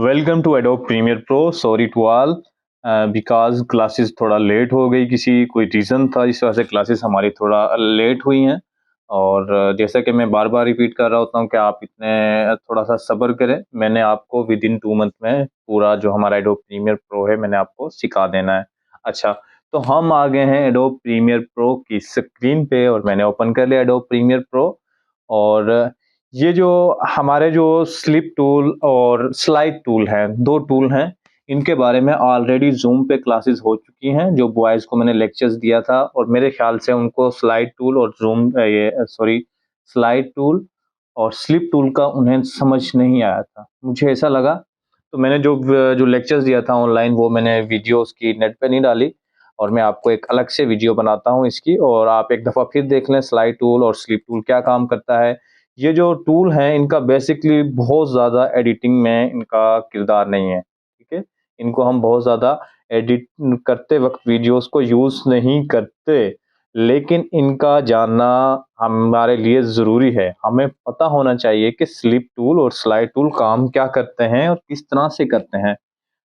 Welcome to Adobe Premiere Pro. Sorry to all because classes थोड़ा late हो गई, किसी कोई रीज़न था इस वजह से क्लासेस हमारी थोड़ा लेट हुई हैं। और जैसा कि मैं बार बार रिपीट कर रहा होता हूँ कि आप इतने थोड़ा सा सब्र करें। मैंने आपको विद इन 2 मंथ में पूरा जो हमारा एडोब प्रीमियर प्रो है मैंने आपको सिखा देना है। अच्छा, तो हम आ गए हैं एडोब प्रीमियर प्रो की स्क्रीन पे और मैंने ओपन कर लिया एडोब प्रीमियर प्रो। और ये जो हमारे जो स्लिप टूल और स्लाइड टूल हैं, 2 टूल हैं, इनके बारे में ऑलरेडी ज़ूम पे क्लासेस हो चुकी हैं। जो बॉयज़ को मैंने लेक्चर्स दिया था और मेरे ख्याल से उनको स्लाइड टूल और स्लाइड टूल और स्लिप टूल का उन्हें समझ नहीं आया था। मुझे ऐसा लगा, तो मैंने जो लेक्चर्स दिया था ऑनलाइन वो मैंने वीडियो उसकी नेट पे नहीं डाली और मैं आपको एक अलग से वीडियो बनाता हूँ इसकी, और आप एक दफ़ा फिर देख लें स्लाइड टूल और स्लिप टूल क्या काम करता है। ये जो टूल हैं इनका बेसिकली बहुत ज़्यादा एडिटिंग में इनका किरदार नहीं है, ठीक है? इनको हम बहुत ज़्यादा एडिट करते वक़्त वीडियोज़ को यूज़ नहीं करते, लेकिन इनका जानना हमारे लिए ज़रूरी है। हमें पता होना चाहिए कि स्लिप टूल और स्लाइड टूल काम क्या करते हैं और किस तरह से करते हैं।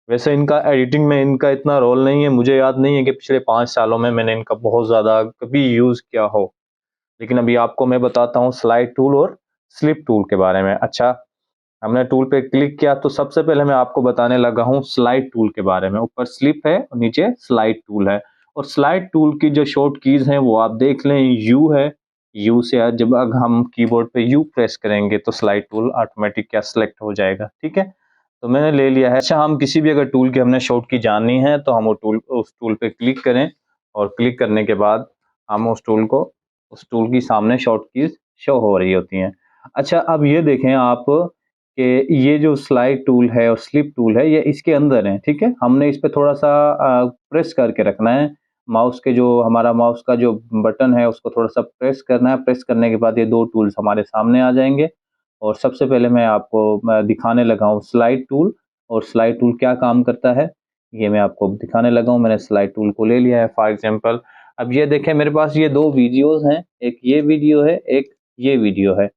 वैसे इनका एडिटिंग में इनका इतना रोल नहीं है, मुझे याद नहीं है कि पिछले 5 सालों में मैंने इनका बहुत ज़्यादा कभी यूज़ किया हो। लेकिन अभी आपको मैं बताता हूँ स्लाइड टूल और स्लिप टूल के बारे में। अच्छा, हमने टूल पे क्लिक किया तो सबसे पहले मैं आपको बताने लगा हूँ स्लाइड टूल के बारे में। ऊपर स्लिप है और नीचे स्लाइड टूल है। और स्लाइड टूल की जो शॉर्ट कीज़ हैं वो आप देख लें, यू है। यू से जब हम कीबोर्ड पे यू प्रेस करेंगे तो स्लाइड टूल ऑटोमेटिक क्या सेलेक्ट हो जाएगा, ठीक है? तो मैंने ले लिया है। अच्छा, हम किसी भी अगर टूल की हमने शॉर्ट की जाननी है तो हम उस टूल पे क्लिक करें और क्लिक करने के बाद हम उस टूल की सामने शॉर्ट कीज़ शो हो रही होती हैं। अच्छा, अब ये देखें आप कि ये जो स्लाइड टूल है और स्लिप टूल है ये इसके अंदर है, ठीक है? हमने इस पे थोड़ा-सा प्रेस करके रखना है। हमारा माउस का जो बटन है उसको थोड़ा-सा प्रेस करना है। प्रेस करने के बाद ये 2 टूल्स हमारे सामने आ जाएँगे। और सबसे पहले मैं दिखाने लगा हूँ स्लाइड टूल। और स्लाइड टूल क्या काम करता है, ये मैं आपको दिखाने लगा हूँ। मैंने स्लाइड टूल को ले लिया है फॉर एग्ज़ाम्पल। अब ये देखें मेरे पास ये 2 वीडियोज़ हैं, एक ये वीडियो है, एक ये वीडियो है।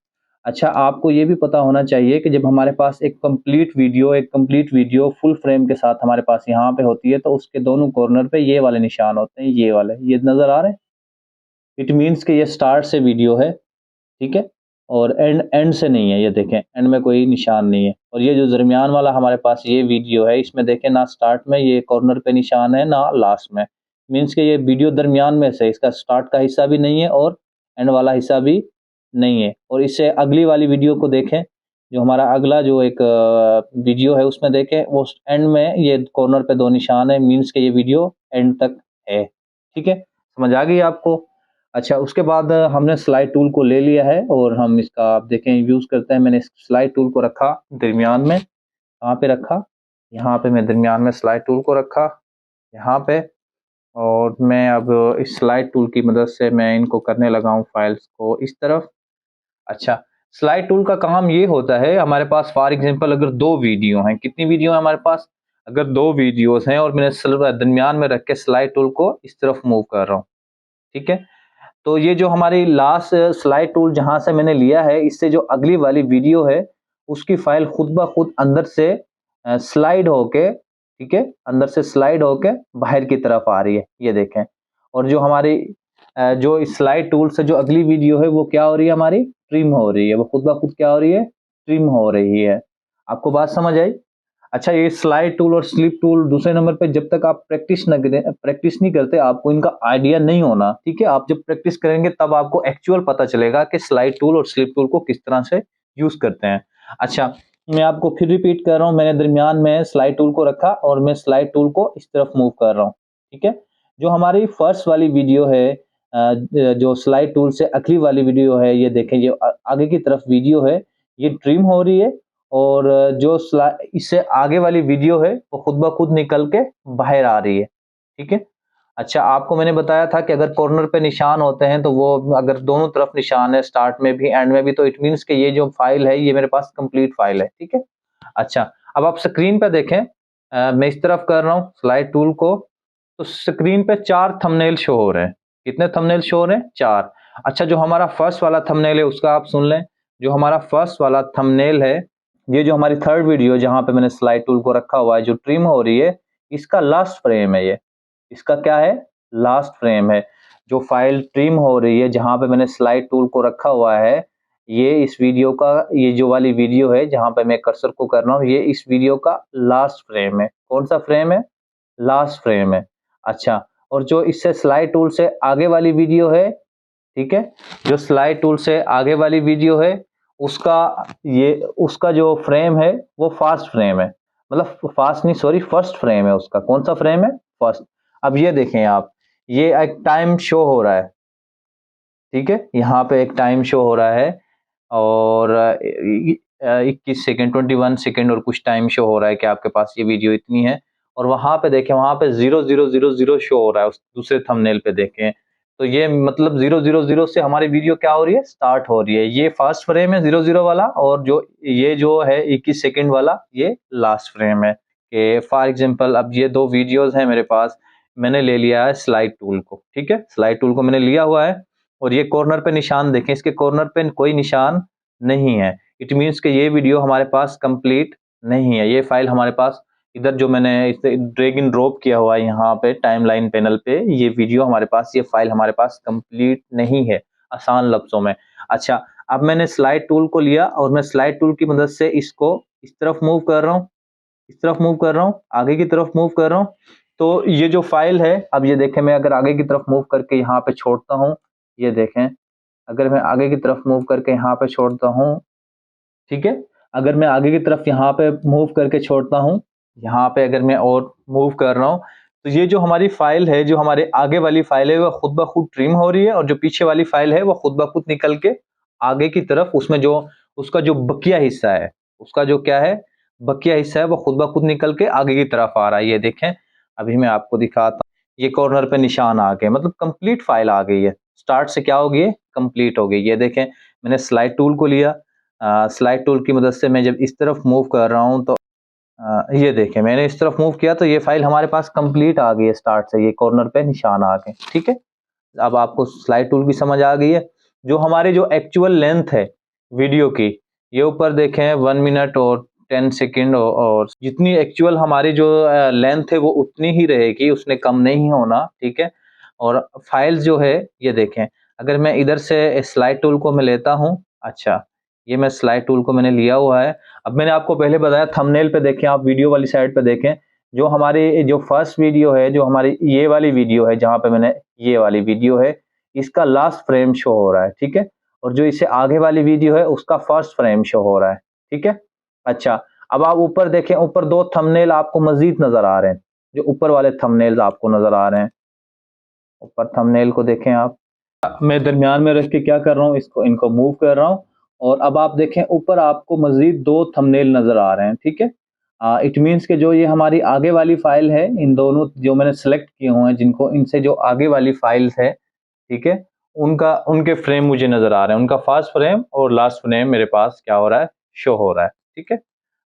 अच्छा, आपको ये भी पता होना चाहिए कि जब हमारे पास एक कंप्लीट वीडियो फुल फ्रेम के साथ हमारे पास यहाँ पे होती है तो उसके दोनों कॉर्नर पे ये वाले निशान होते हैं, ये वाले, ये नज़र आ रहे हैं? इट मीन्स कि ये स्टार्ट से वीडियो है, ठीक है? और एंड एंड से नहीं है, ये देखें एंड में कोई निशान नहीं है। और ये जो दरमियान वाला हमारे पास ये वीडियो है इसमें देखें ना स्टार्ट में ये कॉर्नर पे निशान है ना लास्ट में। मीन्स कि ये वीडियो दरमियान में से, इसका स्टार्ट का हिस्सा भी नहीं है और एंड वाला हिस्सा भी नहीं है। और इससे अगली वाली वीडियो को देखें, जो हमारा अगला जो एक वीडियो है उसमें देखें वो एंड में ये कॉर्नर पे 2 निशान है, मीन्स कि ये वीडियो एंड तक है, ठीक है? समझ आ गई आपको? अच्छा, उसके बाद हमने स्लाइड टूल को ले लिया है और हम इसका आप देखें यूज़ करते हैं। मैंने इस स्लाइड टूल को रखा दरमियान में, कहाँ पे रखा? यहाँ पे मैं दरमियान में स्लाइड टूल को रखा, यहाँ पे। और मैं अब इस स्लाइड टूल की मदद से मैं इनको करने लगा हूँ फाइल्स को इस तरफ। अच्छा, स्लाइड टूल का काम ये होता है, हमारे पास फॉर एग्ज़ाम्पल अगर 2 वीडियो हैं, कितनी वीडियो है हमारे पास? अगर 2 वीडियोज़ हैं और मैंने दरमियान में रख के स्लाइड टूल को इस तरफ मूव कर रहा हूँ, ठीक है? तो ये जो हमारी लास्ट स्लाइड टूल जहाँ से मैंने लिया है, इससे जो अगली वाली वीडियो है, उसकी फ़ाइल खुद ब खुद अंदर से स्लाइड होके, ठीक है? अंदर से स्लाइड होके बाहर की तरफ आ रही है, ये देखें। और जो हमारी जो इस स्लाइड टूल से जो अगली वीडियो है, वो क्या हो रही है हमारी? ट्रिम हो रही है, वो खुद ब खुद क्या हो रही है? ट्रिम हो रही है। आपको बात समझ आई? अच्छा, ये स्लाइड टूल और स्लिप टूल दूसरे नंबर पे जब तक आप प्रैक्टिस नहीं करते आपको इनका आइडिया नहीं होना, ठीक है? आप जब प्रैक्टिस करेंगे तब आपको एक्चुअल पता चलेगा कि स्लाइड टूल और स्लिप टूल को किस तरह से यूज़ करते हैं। अच्छा, मैं आपको फिर रिपीट कर रहा हूँ, मैंने दरमियान में स्लाइड टूल को रखा और मैं स्लाइड टूल को इस तरफ मूव कर रहा हूँ, ठीक है? जो हमारी फर्स्ट वाली वीडियो है, जो स्लाइड टूल से अगली वाली वीडियो है, ये देखें ये आगे की तरफ वीडियो है, ये ट्रिम हो रही है। और जो इससे आगे वाली वीडियो है वो खुद ब खुद निकल के बाहर आ रही है, ठीक है? अच्छा, आपको मैंने बताया था कि अगर कॉर्नर पे निशान होते हैं तो वो अगर दोनों तरफ निशान है, स्टार्ट में भी एंड में भी, तो इट मीन्स कि ये जो फाइल है ये मेरे पास कंप्लीट फाइल है, ठीक है? अच्छा, अब आप स्क्रीन पे देखें, मैं इस तरफ कर रहा हूँ स्लाइड टूल को, तो स्क्रीन पे 4 थंबनेल शो हो रहे हैं। कितने थंबनेल शो हो रहे हैं? 4। अच्छा, जो हमारा फर्स्ट वाला थंबनेल है उसका आप सुन लें। जो हमारा फर्स्ट वाला थंबनेल है ये जो हमारी थर्ड वीडियो जहाँ पे मैंने स्लाइड टूल को रखा हुआ है, जो ट्रिम हो रही है, इसका लास्ट फ्रेम है ये। इसका क्या है? लास्ट फ्रेम है। जो फाइल ट्रिम हो रही है, जहाँ पे मैंने स्लाइड टूल को रखा हुआ है, ये इस वीडियो का, ये जो वाली वीडियो है जहाँ पे मैं कर्सर को कर रहा हूँ, ये इस वीडियो का लास्ट फ्रेम है। कौन सा फ्रेम है? लास्ट फ्रेम है। अच्छा, और जो इससे स्लाइड टूल से आगे वाली वीडियो है, ठीक है, जो स्लाइड टूल से आगे वाली वीडियो है, उसका उसका जो फ्रेम है वो फास्ट फ्रेम है। मतलब फास्ट नहीं, सॉरी, फर्स्ट फ्रेम है उसका। कौन सा फ्रेम है? फर्स्ट। अब ये देखें आप, ये एक टाइम शो हो रहा है, ठीक है, यहाँ पे एक टाइम शो हो रहा है और 21 सेकेंड, 21 सेकेंड और कुछ टाइम शो हो रहा है कि आपके पास ये वीडियो इतनी है। और वहां पे देखें, वहां पे 0000 शो हो रहा है उस दूसरे थंबनेल पे देखें। तो ये मतलब 000 से हमारी वीडियो क्या हो रही है? स्टार्ट हो रही है। ये फर्स्ट फ्रेम है 00 वाला, और जो है 21 सेकेंड वाला, ये लास्ट फ्रेम है। कि फॉर एग्जाम्पल अब ये दो वीडियोज हैं मेरे पास, मैंने ले लिया है स्लाइड टूल को, ठीक है, स्लाइड टूल को मैंने लिया हुआ है, और ये कॉर्नर पे निशान देखें, इसके कॉर्नर पे कोई निशान नहीं है। इट मीन्स कि ये वीडियो हमारे पास कंप्लीट नहीं है। ये फाइल हमारे पास, इधर जो मैंने इसे ड्रैग एंड ड्रॉप किया हुआ है यहाँ पे टाइमलाइन पैनल पे, ये वीडियो हमारे पास, ये फाइल हमारे पास कंप्लीट नहीं है, आसान लफ्जों में। अच्छा, अब मैंने स्लाइड टूल को लिया और मैं स्लाइड टूल की मदद से इसको इस तरफ मूव कर रहा हूँ, इस तरफ मूव कर रहा हूँ, आगे की तरफ मूव कर रहा हूँ। तो ये जो फाइल है, अब ये देखें, मैं अगर आगे की तरफ मूव करके यहाँ पे छोड़ता हूँ, ये देखें, अगर मैं आगे की तरफ मूव करके यहाँ पे छोड़ता हूँ, ठीक है, अगर मैं आगे की तरफ यहाँ पे मूव करके छोड़ता हूँ, यहाँ पे अगर मैं और मूव कर रहा हूँ, तो ये जो हमारी फाइल है, जो हमारे आगे वाली फाइल है, वो खुद ब खुद ट्रिम हो रही है, और जो पीछे वाली फाइल है वो खुद ब खुद निकल के आगे की तरफ, उसमें जो उसका जो बकिया हिस्सा है, उसका जो क्या है, बकिया हिस्सा है, वो खुद ब खुद निकल के आगे की तरफ आ रहा है। ये देखें, अभी मैं आपको दिखाता हूँ, ये कॉर्नर पे निशान आ गए, मतलब कंप्लीट फाइल आ गई है। स्टार्ट से क्या हो गई है? कंप्लीट हो गई। ये देखें, मैंने स्लाइड टूल को लिया, स्लाइड टूल की मदद से मैं जब इस तरफ मूव कर रहा हूँ, तो ये देखें, मैंने इस तरफ मूव किया तो ये फाइल हमारे पास कंप्लीट आ गई है स्टार्ट से, ये कॉर्नर पे निशान आ गए, ठीक है। अब आपको स्लाइड टूल की समझ आ गई है। जो हमारे जो एक्चुअल लेंथ है वीडियो की, ये ऊपर देखें 1 मिनट और 10 सेकेंड, और जितनी एक्चुअल हमारी जो लेंथ है वो उतनी ही रहेगी, उसने कम नहीं होना, ठीक है। और फाइल जो है, ये देखें, अगर मैं इधर से स्लाइड टूल को मैं लेता हूँ, अच्छा, ये मैं स्लाइड टूल को मैंने लिया हुआ है। अब मैंने आपको पहले बताया, थंबनेल पे देखें, आप वीडियो वाली साइड पे देखें, जो हमारी जो फर्स्ट वीडियो है, जो हमारी ये वाली वीडियो है, जहाँ पे मैंने ये वाली वीडियो है, इसका लास्ट फ्रेम शो हो रहा है, ठीक है। और जो इससे आगे वाली वीडियो है, उसका फर्स्ट फ्रेम शो हो रहा है, ठीक है। अच्छा, अब आप ऊपर देखें, ऊपर दो थंबनेल आपको मजीद नजर आ रहे हैं, जो ऊपर वाले थंबनेल्स आपको नजर आ रहे हैं, ऊपर थंबनेल को देखें आप। मैं दरमियान में रख के क्या कर रहा हूँ, इसको, इनको मूव कर रहा हूँ, और अब आप देखें ऊपर आपको मजीद दो थंबनेल नजर आ रहे हैं, ठीक है। इट मीन्स कि जो ये हमारी आगे वाली फाइल है, इन दोनों जो मैंने सेलेक्ट किए हुए हैं, जिनको, इनसे जो आगे वाली फाइल्स है, ठीक है, उनके फ्रेम मुझे नजर आ रहे हैं, उनका फर्स्ट फ्रेम और लास्ट फ्रेम मेरे पास क्या हो रहा है? शो हो रहा है, ठीक है।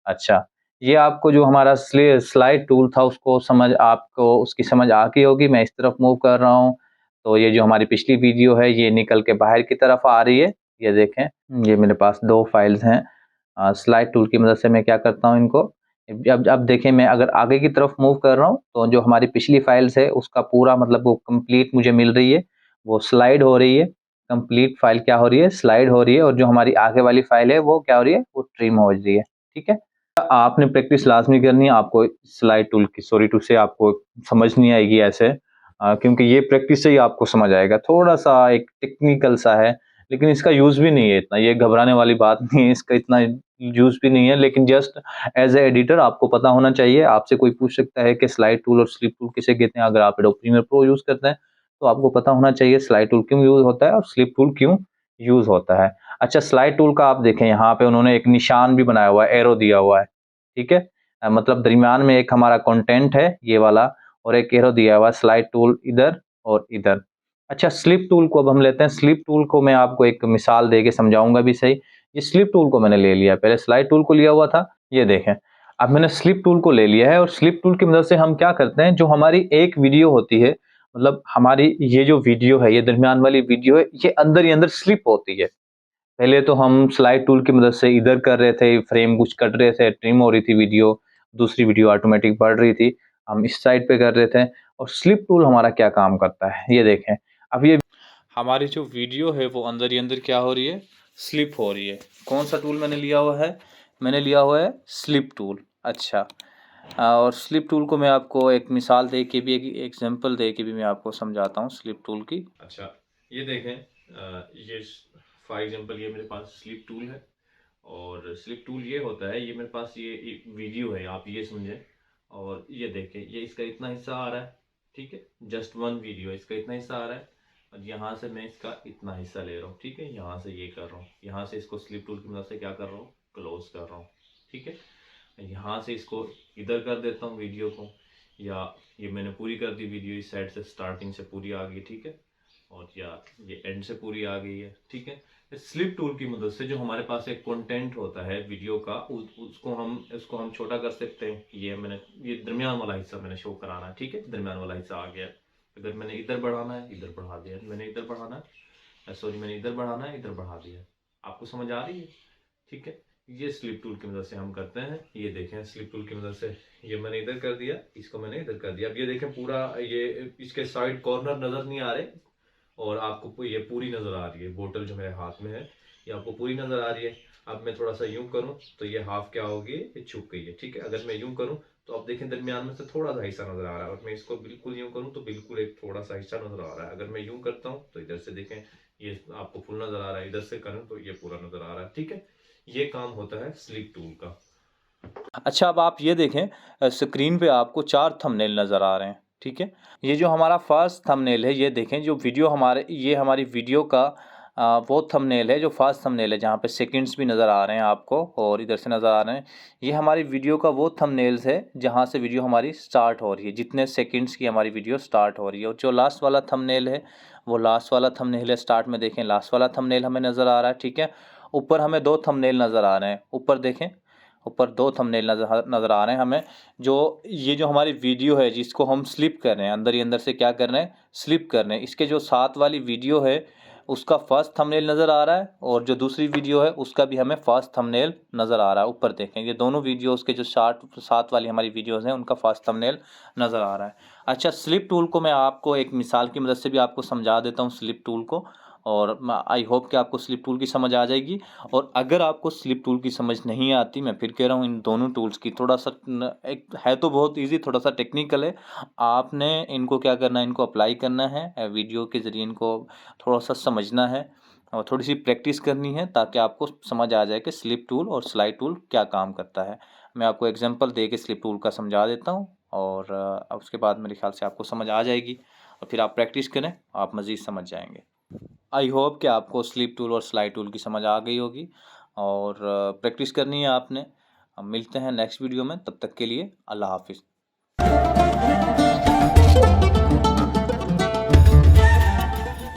अच्छा, ये आपको जो हमारा स्लाइड टूल था, उसको समझ, आपको उसकी समझ आ गई होगी। मैं इस तरफ मूव कर रहा हूँ, तो ये जो हमारी पिछली वीडियो है, ये निकल के बाहर की तरफ आ रही है। ये देखें, ये मेरे पास दो फाइल्स हैं। स्लाइड टूल की मदद से मैं क्या करता हूँ इनको, अब देखें, मैं अगर आगे की तरफ मूव कर रहा हूँ, तो जो हमारी पिछली फाइल्स है, उसका पूरा मतलब वो कंप्लीट मुझे मिल रही है, वो स्लाइड हो रही है, कंप्लीट फाइल क्या हो रही है? स्लाइड हो रही है। और जो हमारी आगे वाली फाइल है, वो क्या हो रही है? वो ट्रिम हो रही है, ठीक है। आपने प्रैक्टिस लाजमी करनी है, आपको स्लाइड टूल की, सॉरी टू से, आपको समझ नहीं आएगी ऐसे, क्योंकि ये प्रैक्टिस से ही आपको समझ आएगा। थोड़ा सा एक टेक्निकल सा है, लेकिन इसका यूज़ भी नहीं है इतना, ये घबराने वाली बात नहीं है, इसका इतना यूज़ भी नहीं है, लेकिन जस्ट एज ए एडिटर आपको पता होना चाहिए। आपसे कोई पूछ सकता है कि स्लाइड टूल और स्लिप टूल किसे कहते हैं, अगर आप एडोब प्रीमियर प्रो यूज़ करते हैं, तो आपको पता होना चाहिए स्लाइड टूल क्यों यूज़ होता है और स्लिप टूल क्यों यूज़ होता है। अच्छा, स्लाइड टूल का आप देखें, यहाँ पे उन्होंने एक निशान भी बनाया हुआ है, एरो दिया हुआ है, ठीक है। मतलब दरमियान में एक हमारा कंटेंट है ये वाला, और एक एरो दिया हुआ है, स्लाइड टूल इधर और इधर। अच्छा, स्लिप टूल को अब हम लेते हैं। स्लिप टूल को मैं आपको एक मिसाल देके समझाऊंगा भी सही। ये स्लिप टूल को मैंने ले लिया, पहले स्लाइड टूल को लिया हुआ था, ये देखें, अब मैंने स्लिप टूल को ले लिया है। और स्लिप टूल की मदद से हम क्या करते हैं, जो हमारी एक वीडियो होती है, मतलब हमारी ये जो वीडियो है, ये दरमियान वाली वीडियो है, ये अंदर ही अंदर स्लिप होती है। पहले तो हम स्लाइड टूल की मदद से इधर कर रहे थे, फ्रेम कुछ कट रहे थे, ट्रिम हो रही थी वीडियो, दूसरी वीडियो ऑटोमेटिक बढ़ रही थी, हम इस साइड पे कर रहे थे। और स्लिप टूल हमारा क्या काम करता है, ये देखें। अब ये हमारी जो वीडियो है वो अंदर ही अंदर क्या हो रही है, स्लिप हो रही है। कौन सा टूल मैंने लिया हुआ है, मैंने लिया हुआ है स्लिप टूल। अच्छा, और स्लिप टूल को मैं आपको एक मिसाल दे के भी, एक एग्जांपल दे के भी मैं आपको समझाता हूँ स्लिप टूल की। अच्छा, ये देखें, ये फॉर एग्जांपल ये मेरे पास स्लिप टूल है, और स्लिप टूल ये होता है, ये मेरे पास ये एक वीडियो है, आप ये समझें। और ये देखें, ये इसका इतना हिस्सा आ रहा है, ठीक है, जस्ट वन वीडियो, इसका इतना हिस्सा आ रहा है, और यहाँ से मैं इसका इतना हिस्सा ले रहा हूँ, ठीक है, यहाँ से ये कर रहा हूँ, यहाँ से इसको स्लिप टूल की मदद से क्या कर रहा हूँ, क्लोज कर रहा हूँ, ठीक है। यहाँ से इसको इधर कर देता हूँ वीडियो को, या ये मैंने पूरी कर दी वीडियो, इस साइड से स्टार्टिंग से पूरी आ गई, ठीक है, और या ये एंड से पूरी आ गई है, ठीक है। स्लिप टूल की मदद से जो हमारे पास एक कंटेंट होता है वीडियो का, उसको हम छोटा कर सकते हैं। ये दरमियान वाला हिस्सा मैंने शो कराना है, ठीक है, दरमियान वाला हिस्सा आ गया। अगर मैंने इधर बढ़ाना है, इधर बढ़ा दिया, मैंने इधर बढ़ाना है, सॉरी, मैंने इधर बढ़ाना है, इधर बढ़ा दिया। आपको समझ आ रही है, ठीक है। ये स्लिप टूल की मदद से हम करते हैं। ये देखें, स्लिप टूल की मदद से ये मैंने इधर कर दिया, इसको मैंने इधर कर दिया। अब ये देखें, पूरा ये इसके साइड कॉर्नर नजर नहीं आ रहे, और आपको ये पूरी नजर आ रही है। बोतल जो मेरे हाथ में है, ये आपको पूरी नजर आ रही है। अब मैं थोड़ा सा यूं करूं तो ये हाफ क्या होगी, ये छुप गई है, ठीक है। अगर मैं यूं करूं तो आप देखें, दरमियान में से थोड़ा सा हिस्सा नजर आ रहा है, और मैं इसको बिल्कुल यूं करूं तो बिल्कुल एक थोड़ा सा हिस्सा नजर आ रहा है। अगर मैं यूं करता हूं तो इधर से देखें, ये आपको फुल नजर आ रहा है, इधर से करूं तो ये पूरा नजर आ रहा है, ठीक है। ये काम होता है स्लिप टूल का। अच्छा, अब आप ये देखें, स्क्रीन पे आपको 4 थंबनेल नज़र आ रहे हैं, ठीक है। ये जो हमारा फर्स्ट थंबनेल है, ये देखें, जो वीडियो ये हमारी वीडियो का वो थंबनेल है, जो फर्स्ट थंबनेल है, जहाँ पे सेकंड्स भी नज़र आ रहे हैं आपको, और इधर से नज़र आ रहे हैं। ये हमारी वीडियो का वो थंबनेल्स है जहाँ से वीडियो हमारी स्टार्ट हो रही है, जितने सेकंड्स की हमारी वीडियो स्टार्ट हो रही है। और जो लास्ट वाला थंबनेल है, वो लास्ट वाला थंबनेल है। स्टार्ट में देखें, लास्ट वाला थंबनेल हमें नज़र आ रहा है, ठीक है। ऊपर हमें 2 थंबनेल नज़र आ रहे हैं, ऊपर देखें, ऊपर 2 थंबनेल नज़र आ रहे हैं हमें। ये जो हमारी वीडियो है, जिसको हम स्लिप कर रहे हैं, अंदर ही अंदर से क्या कर रहे हैं, स्लिप कर रहे हैं। इसके जो साथ वाली वीडियो है, उसका फर्स्ट थंबनेल नज़र आ रहा है, और जो दूसरी वीडियो है उसका भी हमें फर्स्ट थंबनेल नज़र आ रहा है। ऊपर देखें, ये दोनों वीडियोस के जो साथ वाली हमारी वीडियोस हैं, उनका फर्स्ट थंबनेल नज़र आ रहा है। अच्छा, स्लिप टूल को मैं आपको एक मिसाल की मदद से भी आपको समझा देता हूँ, स्लिप टूल को, और आई होप कि आपको स्लिप टूल की समझ आ जाएगी। और अगर आपको स्लिप टूल की समझ नहीं आती, मैं फिर कह रहा हूँ, इन दोनों टूल्स की थोड़ा सा एक है तो बहुत इजी, थोड़ा सा टेक्निकल है। आपने इनको क्या करना है, इनको अप्लाई करना है, वीडियो के ज़रिए इनको थोड़ा सा समझना है, और थोड़ी सी प्रैक्टिस करनी है, ताकि आपको समझ आ जाए कि स्लिप टूल और स्लाइड टूल क्या काम करता है। मैं आपको एग्जांपल दे के स्लिप टूल का समझा देता हूँ, और उसके बाद मेरे ख्याल से आपको समझ आ जाएगी, और फिर आप प्रैक्टिस करें, आप मज़ीद समझ जाएंगे। आई होप कि आपको स्लिप टूल और स्लाइड टूल की समझ आ गई होगी, और प्रैक्टिस करनी है आपने। हम मिलते हैं नेक्स्ट वीडियो में, तब तक के लिए अल्लाह हाफिज़।